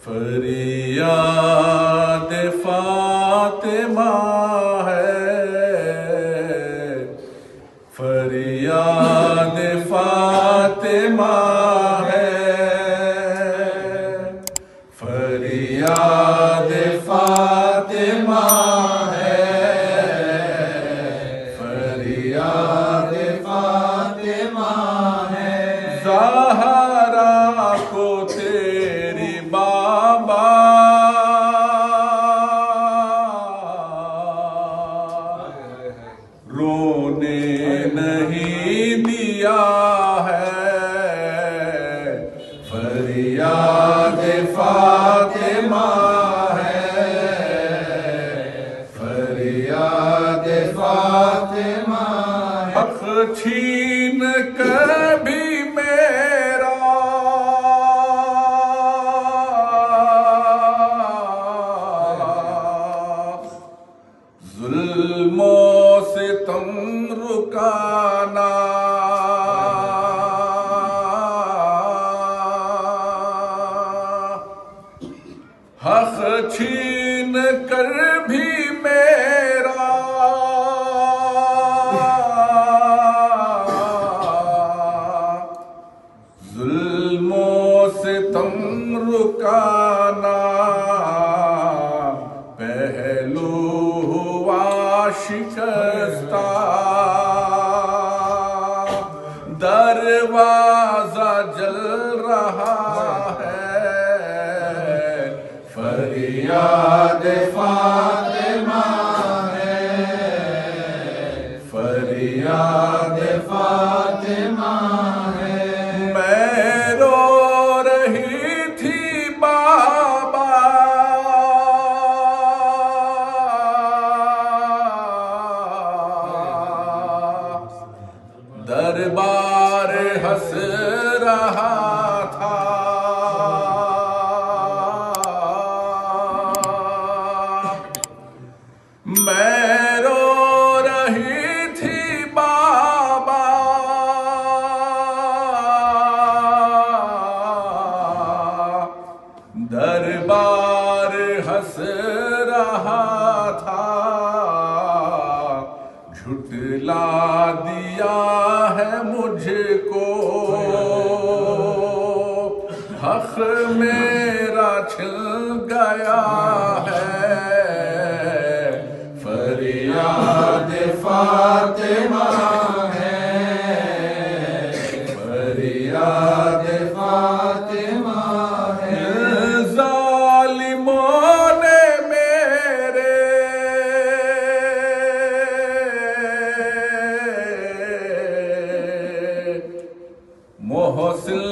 फरियाद फातिमा है, फरियाद फातिमा है, फरियाद फातिमा है, फरियाद फातिमा है। ज़हरा को तेरी बाबा रोने नहीं दिया है, फरियाद फातिमा है, फरियाद फातिमा है। हक छीन कर भी मेरा जुल्मों से तुम रुकाना, हक छीन कर भी मेरा जुल्मों से तुम रुकाना। पहलू हुआ शिकस्ता, दरवाजा जल रहा है, फरियाद फातिमा है, फरियाद फातिमा है। मैं रो रही थी बाबा दरबार हंस रहा था, मैं रो रही थी बाबा दरबार हंस रहा था। झुठला दिया है मुझको, हक मेरा छिल गया है, फरियाद फातिमा है, फरियाद फातिमा है। ज़ालिमों ने मेरे मोहसिन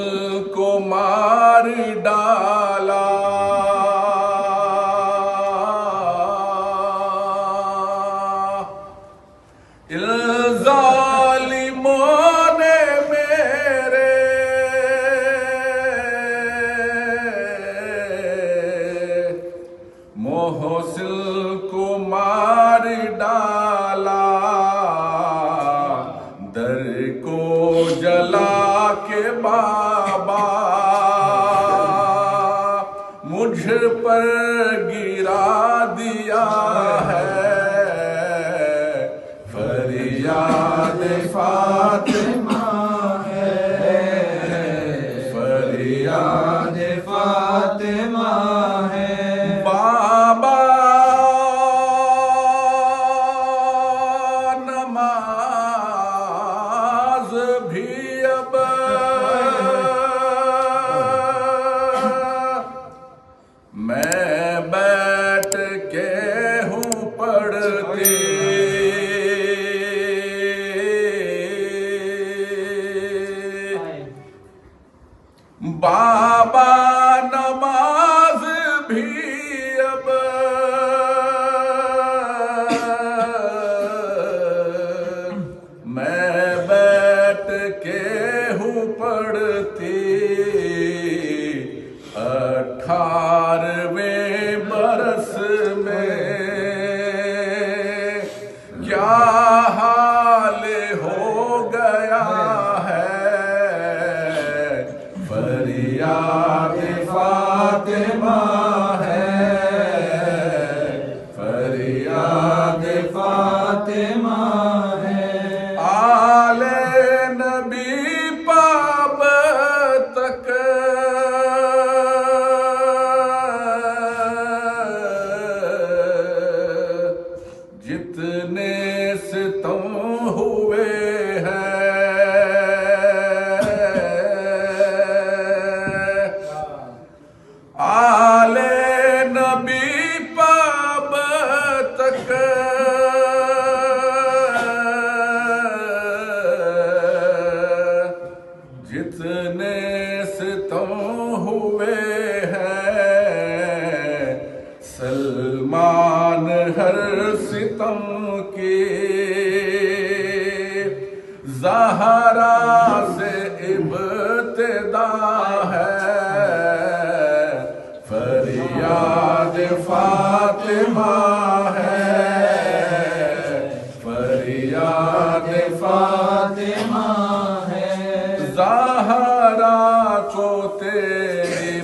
को मार डाला, ज़ालिमों ने मेरे मोहसिन को मार डाला। दर को जला के बाबा मुझ पर गिरा दिया है, फरियाद फातिमा है, फरियाद फातिमा है। बाबा नमाज भी अब मैं बैठ के हूँ पढ़ती, बाबा नमाज भी अब मैं बैठ के हूँ पढ़ती। 18वें बरस में क्या हाल हो गया है, फरियाद फातिमा जितने सितम हुए हैं सलमान हर सितम के, ज़हरा से इब्तिदा है फरियाद फातिमा है, फरियाद फातिमा है। ज़हरा को तेरी